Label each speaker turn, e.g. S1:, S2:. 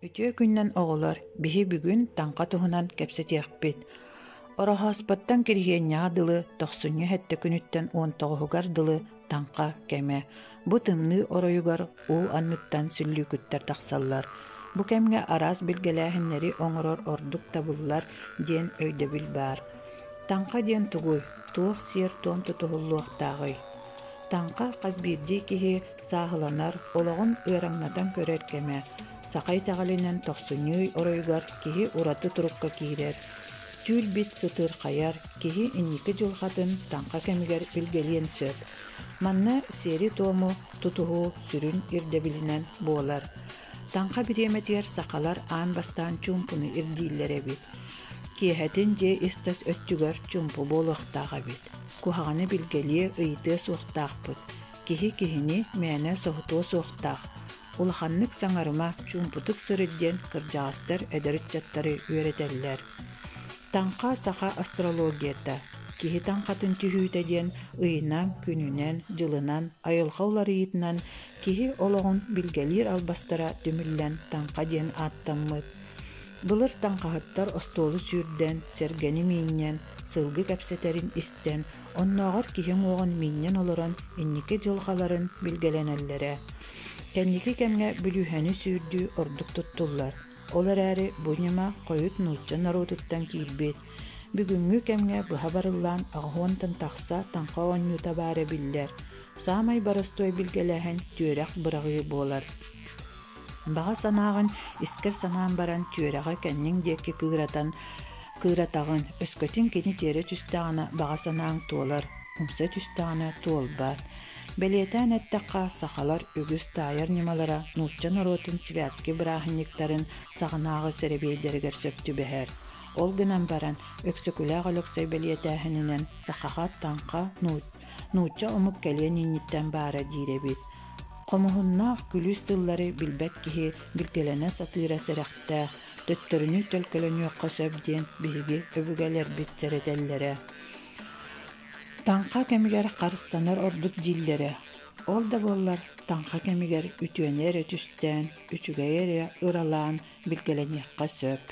S1: Ütüö күннен оҕолор биһи бүгүн таҥха туһунан кэпсэтиэхпит. Ороһооспоттан кириһиэнньэҕэ дылы тохсунньу хэтте күнүттэн уонтоҕуһугар дылы таҥха кэмэ. Бу тымныы оройугар уу анныттан сүллүүкүттэр тахсаллар. Бу кэмҥэ араас билгэлээһиннэри оҥорор ордук табыллар диэн өйдөбүл баар. Таҥха диэн тугуй, туох сиэр туом тутуһуллуохтааҕый. Таҥха хас-биирдии киһи сааһыланар, олоҕун ыараҥнатан көрөр кэмэ. Сакай таҕалинэн тохсуньууй оройугар киһи ураты турукка киирэр. Түүл бит сытыр хайар, киһи инники дьулхатын таҥха кэмигэр билгэлиэн сөп. Манна сиэри туому тутуһуу сүрүн ирдэбилинэн буолар. Таҥха бириэмэтигэр сакалар аан бастаан чуумпуну ирдииллэр эбит. Киэһэтин дьиэ истас өттүгөр чуумпу буолуохтаах эбит. Куһаҕаны билгэлие ыйытыа суохтаахпыт. Киһи киһини мээнэ соһутуо суохтаах. Улаханнык саҥарыма чуумпутук сырыдден кырдьаҕастар эдэритчаттары үөрэтэллэр. Таҥха саха астрологията. Киһи таҥхатын түһүүтэ диэн ыйынан, күнүнэн, дьылынан, айылҕа уларыйытынан киһи олоҕун билгэлиир албастара түмүллэн таҥха диэн ааттаммыт. Былыр таҥхаһыттар остуолу сүүрдэн, сэргэни мииннэн, сылгы кэпсэтэрин истэн, оннооҕор киһиң уоҕун мииннэн олорон инники дьылҕаларын билгэлэнэллэрэ. Кэнники кэмҥэ бүлүһэни сүүрдүү ордук туттуллар. Олар ээри буñама хойут нууччан аруутуттан киирбит. Бүгүҥҥү кэмҥэ быһа барыллаан аҕаһуонтан тахса таҥха оонньуута баара биллэр. Саамай барыстой билгэлээһэн түөрэх быраҕыы буолар. Баҕа санааҕын искер санаан баран түөрэҕэ кэнниҥ диэкки кыыратаҕын өскөтүн кини тиэрэ түстээҕина баҕа санааң туолар, умса түстээҕина туолбаат. Бэлиэтään эттэххэ сахалар үгүс таайар нималара нууччан ороотун святки бырааһынньыктарын саҕанааҕы сэрэбиэйдэригэр сөптү бэһэр. Ол гынан баран өксөкүлээх өлөксөй бэлиэтээһининэн сахаха таҥха нуучча омук кэлиэн инниттэн баара диирэбит. Хомуһуннаах күлүс тыллары билбэт киһи билгэлэнэ сатыыра сэрэхтээх, төттөрүнү төлкөлөнүөххө сөп диэн биһиги өбүгэлэрбит сэрэтэллэрэ. Таҥха кэмигэр харыстанар ордук дииллэрэ. Ол да буоллар таҥха кэмигэр үтүөнэ эрэ түстээн, үчүгэй эрэ ыралаан билгэлэниэххэ сөп.